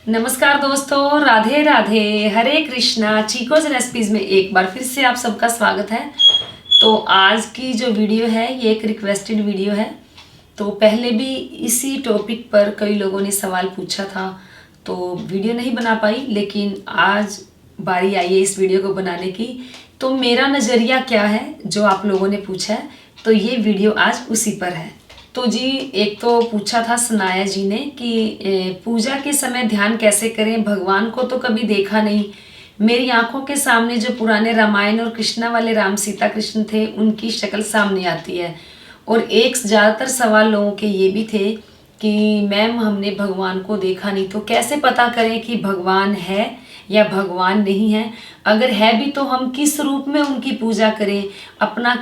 नमस्कार दोस्तों, राधे राधे, हरे कृष्णा। चीकोज रेसिपीज़ में एक बार फिर से आप सबका स्वागत है। तो आज की जो वीडियो है ये एक रिक्वेस्टेड वीडियो है। तो पहले भी इसी टॉपिक पर कई लोगों ने सवाल पूछा था, तो वीडियो नहीं बना पाई, लेकिन आज बारी आई है इस वीडियो को बनाने की। तो मेरा नज़रिया क्या है जो आप लोगों ने पूछा है, तो ये वीडियो आज उसी पर है। तो जी, एक तो पूछा था सनाया जी ने कि पूजा के समय ध्यान कैसे करें, भगवान को तो कभी देखा नहीं। मेरी आंखों के सामने जो पुराने रामायण और कृष्णा वाले राम सीता कृष्ण थे उनकी शक्ल सामने आती है। और एक ज़्यादातर सवाल लोगों के ये भी थे कि मैम हमने भगवान को देखा नहीं, तो कैसे पता करें कि भगवान है या भगवान नहीं है। अगर है भी तो हम किस रूप में उनकी पूजा करें, अपना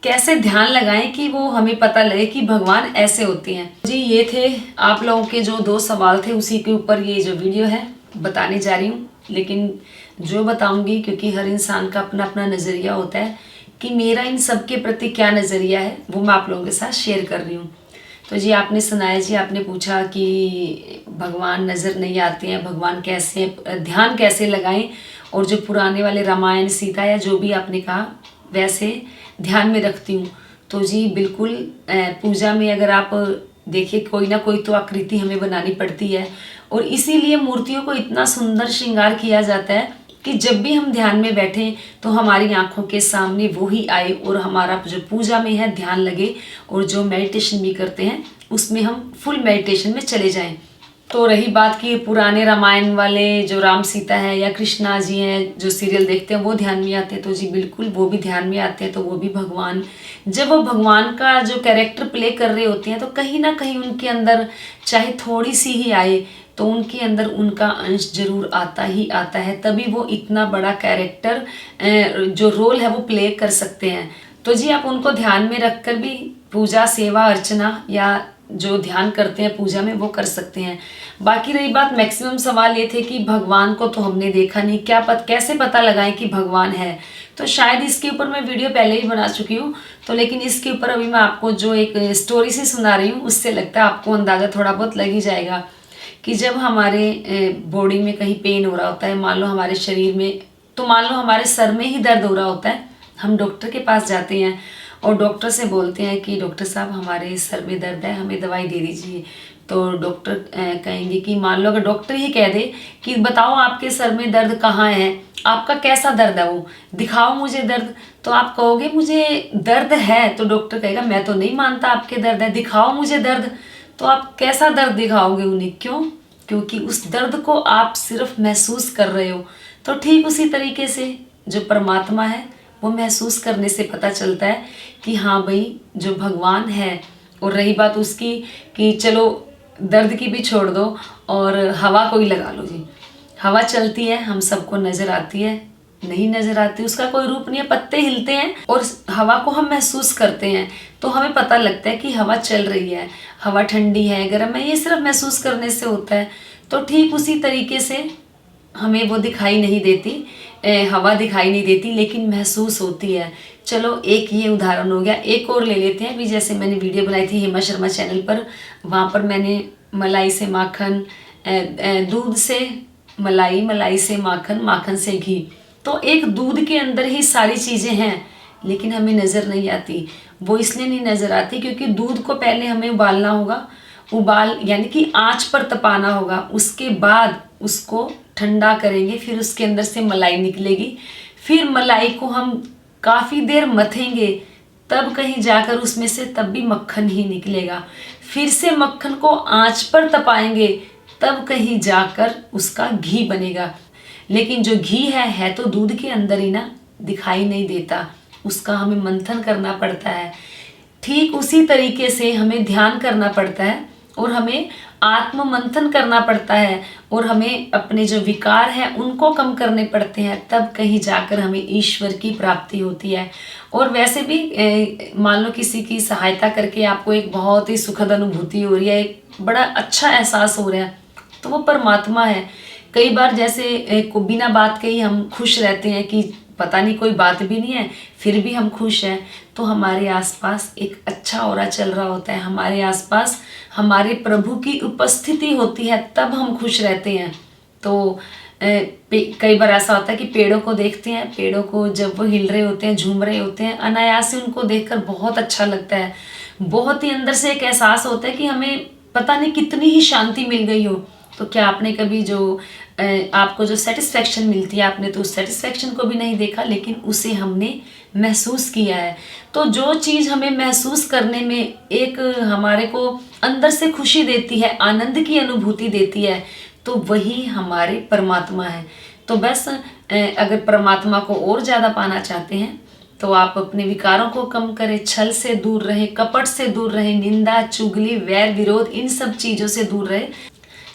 कैसे ध्यान लगाएं कि वो हमें पता लगे कि भगवान ऐसे होते हैं। जी, ये थे आप लोगों के जो दो सवाल थे, उसी के ऊपर ये जो वीडियो है बताने जा रही हूँ। लेकिन जो बताऊंगी, क्योंकि हर इंसान का अपना अपना नज़रिया होता है, कि मेरा इन सब के प्रति क्या नज़रिया है वो मैं आप लोगों के साथ शेयर कर रही हूँ। तो जी, आपने सुनाया जी, आपने पूछा कि भगवान नज़र नहीं आते हैं, भगवान कैसे, ध्यान कैसे लगाएं। और जो पुराने वाले रामायण सीता या जो भी आपने कहा वैसे ध्यान में रखती हूँ। तो जी बिल्कुल, पूजा में अगर आप देखिए कोई ना कोई तो आकृति हमें बनानी पड़ती है, और इसीलिए मूर्तियों को इतना सुंदर श्रृंगार किया जाता है कि जब भी हम ध्यान में बैठें तो हमारी आंखों के सामने वो ही आए और हमारा जो पूजा में है ध्यान लगे, और जो मेडिटेशन भी करते हैं उसमें हम फुल मेडिटेशन में चले जाएं। तो रही बात कि पुराने रामायण वाले जो राम सीता है या कृष्णा जी हैं जो सीरियल देखते हैं वो ध्यान में आते हैं, तो जी बिल्कुल वो भी ध्यान में आते हैं। तो वो भी भगवान, जब वो भगवान का जो कैरेक्टर प्ले कर रहे होते हैं तो कहीं ना कहीं उनके अंदर चाहे थोड़ी सी ही आए तो उनके अंदर उनका अंश जरूर आता ही आता है, तभी वो इतना बड़ा कैरेक्टर जो रोल है वो प्ले कर सकते हैं। तो जी आप उनको ध्यान में रखकर भी पूजा, सेवा, अर्चना या जो ध्यान करते हैं पूजा में वो कर सकते हैं। बाकी रही बात, मैक्सिमम सवाल ये थे कि भगवान को तो हमने देखा नहीं, कैसे पता लगाएं कि भगवान है। तो शायद इसके ऊपर मैं वीडियो पहले ही बना चुकी हूँ, तो लेकिन इसके ऊपर अभी मैं आपको जो एक स्टोरी सी सुना रही हूँ उससे लगता है आपको अंदाज़ा थोड़ा बहुत लग ही जाएगा कि जब हमारे बॉडी में कहीं पेन हो रहा होता है, मान लो हमारे शरीर में, तो मान लो हमारे सर में ही दर्द हो रहा होता है, हम डॉक्टर के पास जाते हैं और डॉक्टर से बोलते हैं कि डॉक्टर साहब हमारे सर में दर्द है, हमें दवाई दे दीजिए। तो डॉक्टर कहेंगे कि, मान लो अगर डॉक्टर ही कह दे कि बताओ आपके सर में दर्द कहाँ है, आपका कैसा दर्द है, वो दिखाओ मुझे दर्द। तो आप कहोगे मुझे दर्द है, तो डॉक्टर कहेगा मैं तो नहीं मानता आपके दर्द है, दिखाओ मुझे दर्द। तो आप कैसा दर्द दिखाओगे उन्हें, क्यों? क्योंकि उस दर्द को आप सिर्फ महसूस कर रहे हो। तो ठीक उसी तरीके से जो परमात्मा है वो महसूस करने से पता चलता है कि हाँ भाई जो भगवान है। और रही बात उसकी कि चलो दर्द की भी छोड़ दो और हवा को ही लगा लो जी, हवा चलती है, हम सबको नज़र आती है, नहीं नज़र आती, उसका कोई रूप नहीं है, पत्ते हिलते हैं और हवा को हम महसूस करते हैं तो हमें पता लगता है कि हवा चल रही है, हवा ठंडी है, गर्म है, ये सिर्फ महसूस करने से होता है। तो ठीक उसी तरीके से हमें वो दिखाई नहीं देती, हवा दिखाई नहीं देती, लेकिन महसूस होती है। चलो एक ये उदाहरण हो गया, एक और ले लेते हैं। अभी जैसे मैंने वीडियो बनाई थी हेमा शर्मा चैनल पर, वहाँ पर मैंने मलाई से माखन, दूध से मलाई, मलाई से माखन, माखन से घी, तो एक दूध के अंदर ही सारी चीज़ें हैं, लेकिन हमें नज़र नहीं आती। वो इसलिए नहीं नज़र आती क्योंकि दूध को पहले हमें उबालना होगा, उबाल यानी कि आंच पर तपाना होगा, उसके बाद उसको ठंडा करेंगे, फिर उसके अंदर से मलाई निकलेगी, फिर मलाई को हम काफ़ी देर मथेंगे, तब कहीं जाकर उसमें से तब भी मक्खन ही निकलेगा, फिर से मक्खन को आंच पर तपाएंगे, तब कहीं जाकर उसका घी बनेगा। लेकिन जो घी है तो दूध के अंदर ही ना, दिखाई नहीं देता, उसका हमें मंथन करना पड़ता है। ठीक उसी तरीके से हमें ध्यान करना पड़ता है और हमें आत्म मंथन करना पड़ता है, और हमें अपने जो विकार हैं उनको कम करने पड़ते हैं, तब कहीं जाकर हमें ईश्वर की प्राप्ति होती है। और वैसे भी मान लो किसी की सहायता करके आपको एक बहुत ही सुखद अनुभूति हो रही है, एक बड़ा अच्छा एहसास हो रहा है, तो वो परमात्मा है। कई बार जैसे को बिना बात के ही हम खुश रहते हैं कि पता नहीं कोई बात भी नहीं है फिर भी हम खुश हैं, तो हमारे आसपास एक अच्छा ऑरा चल रहा होता है, हमारे आसपास हमारे प्रभु की उपस्थिति होती है, तब हम खुश रहते हैं। तो कई बार ऐसा होता है कि पेड़ों को देखते हैं, पेड़ों को जब वो हिल रहे होते हैं, झूम रहे होते हैं, अनायास से उनको देखकर बहुत अच्छा लगता है, बहुत ही अंदर से एक एहसास होता है कि हमें पता नहीं कितनी ही शांति मिल गई हो। तो क्या आपने कभी जो आपको जो सेटिस्फेक्शन मिलती है, आपने तो उस सेटिस्फेक्शन को भी नहीं देखा, लेकिन उसे हमने महसूस किया है। तो जो चीज़ हमें महसूस करने में एक हमारे को अंदर से खुशी देती है, आनंद की अनुभूति देती है, तो वही हमारे परमात्मा है। तो बस अगर परमात्मा को और ज़्यादा पाना चाहते हैं तो आप अपने विकारों को कम करें, छल से दूर रहें, कपट से दूर रहें, निंदा चुगली वैर विरोध इन सब चीज़ों से दूर रहें।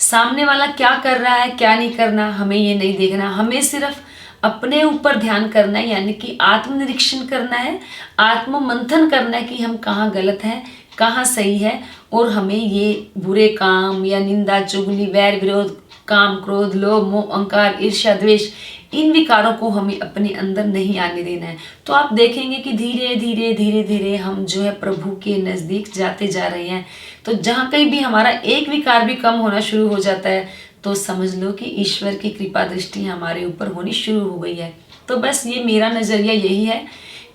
सामने वाला क्या कर रहा है क्या नहीं करना हमें ये नहीं देखना, हमें सिर्फ अपने ऊपर ध्यान करना है, यानी कि आत्मनिरीक्षण करना है, आत्म मंथन करना है कि हम कहाँ गलत हैं कहाँ सही है, और हमें ये बुरे काम या निंदा चुगली वैर विरोध काम क्रोध लोभ मोह अहंकार ईर्ष्या द्वेष इन विकारों को हमें अपने अंदर नहीं आने देना है। तो आप देखेंगे कि धीरे धीरे धीरे धीरे हम जो है प्रभु के नज़दीक जाते जा रहे हैं। तो जहाँ कहीं भी हमारा एक विकार भी कम होना शुरू हो जाता है तो समझ लो कि ईश्वर की कृपा दृष्टि हमारे ऊपर होनी शुरू हो गई है। तो बस ये मेरा नज़रिया यही है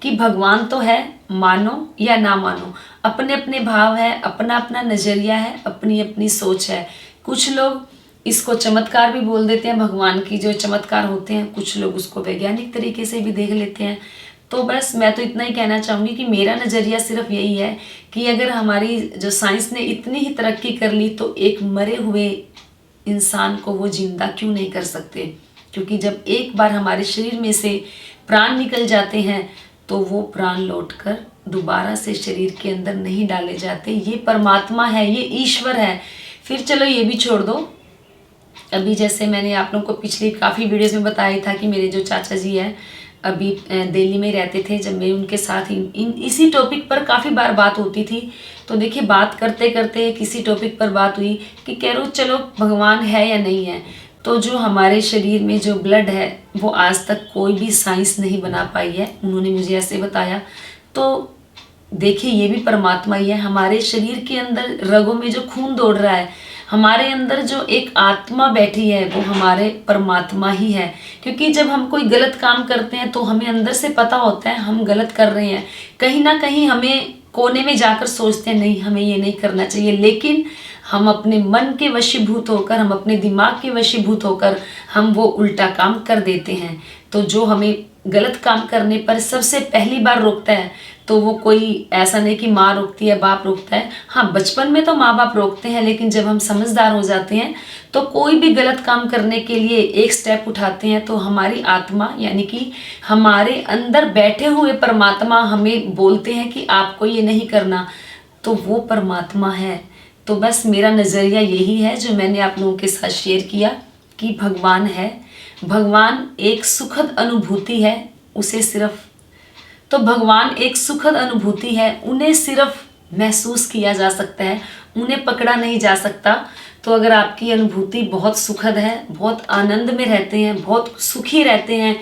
कि भगवान तो है, मानो या ना मानो, अपने अपने भाव है, अपना अपना नज़रिया है, अपनी अपनी सोच है। कुछ लोग इसको चमत्कार भी बोल देते हैं, भगवान की जो चमत्कार होते हैं, कुछ लोग उसको वैज्ञानिक तरीके से भी देख लेते हैं। तो बस मैं तो इतना ही कहना चाहूँगी कि मेरा नज़रिया सिर्फ यही है कि अगर हमारी जो साइंस ने इतनी ही तरक्की कर ली तो एक मरे हुए इंसान को वो जिंदा क्यों नहीं कर सकते, क्योंकि जब एक बार हमारे शरीर में से प्राण निकल जाते हैं तो वो प्राण लौटकर दोबारा से शरीर के अंदर नहीं डाले जाते। ये परमात्मा है, ये ईश्वर है। फिर चलो ये भी छोड़ दो, अभी जैसे मैंने आप लोगों को पिछली काफ़ी वीडियोस में बताया था कि मेरे जो चाचा जी हैं अभी दिल्ली में रहते थे, जब मैं उनके साथ इसी टॉपिक पर काफ़ी बार बात होती थी। तो देखिए बात करते करते किसी टॉपिक पर बात हुई कि कह रो चलो भगवान है या नहीं है, तो जो हमारे शरीर में जो ब्लड है वो आज तक कोई भी साइंस नहीं बना पाई है, उन्होंने मुझे ऐसे बताया। तो देखिए ये भी परमात्मा ही है, हमारे शरीर के अंदर रगों में जो खून दौड़ रहा है, हमारे अंदर जो एक आत्मा बैठी है वो हमारे परमात्मा ही है। क्योंकि जब हम कोई गलत काम करते हैं तो हमें अंदर से पता होता है हम गलत कर रहे हैं, कहीं ना कहीं हमें कोने में जाकर सोचते हैं नहीं हमें ये नहीं करना चाहिए, लेकिन हम अपने मन के वशीभूत होकर, हम अपने दिमाग के वशीभूत होकर हम वो उल्टा काम कर देते हैं। तो जो हमें गलत काम करने पर सबसे पहली बार रोकता है तो वो कोई ऐसा नहीं कि माँ रोकती है बाप रोकता है, हाँ बचपन में तो माँ बाप रोकते हैं, लेकिन जब हम समझदार हो जाते हैं तो कोई भी गलत काम करने के लिए एक स्टेप उठाते हैं तो हमारी आत्मा यानी कि हमारे अंदर बैठे हुए परमात्मा हमें बोलते हैं कि आपको ये नहीं करना, तो वो परमात्मा है। तो बस मेरा नज़रिया यही है जो मैंने आप लोगों के साथ शेयर किया कि भगवान है, भगवान एक सुखद अनुभूति है, उसे सिर्फ तो भगवान एक सुखद अनुभूति है, उन्हें सिर्फ महसूस किया जा सकता है, उन्हें पकड़ा नहीं जा सकता। तो अगर आपकी अनुभूति बहुत सुखद है, बहुत आनंद में रहते हैं, बहुत सुखी रहते हैं,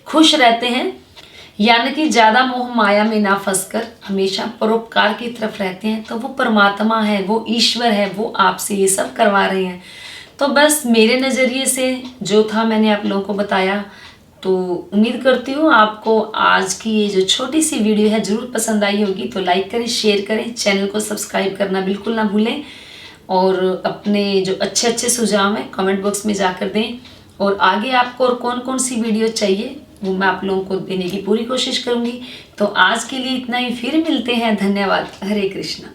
खुश रहते हैं, यानी कि ज़्यादा मोह माया में ना फंसकर हमेशा परोपकार की तरफ रहते हैं, तो वो परमात्मा है, वो ईश्वर है, वो आपसे ये सब करवा रहे हैं। तो बस मेरे नज़रिए से जो था मैंने आप लोगों को बताया। तो उम्मीद करती हूँ आपको आज की ये जो छोटी सी वीडियो है ज़रूर पसंद आई होगी। तो लाइक करें, शेयर करें, चैनल को सब्सक्राइब करना बिल्कुल ना भूलें, और अपने जो अच्छे अच्छे सुझाव हैं कमेंट बॉक्स में जाकर दें। और आगे आपको और कौन कौन सी वीडियो चाहिए वो मैं आप लोगों को देने की पूरी कोशिश करूँगी। तो आज के लिए इतना ही, फिर मिलते हैं। धन्यवाद। हरे कृष्णा।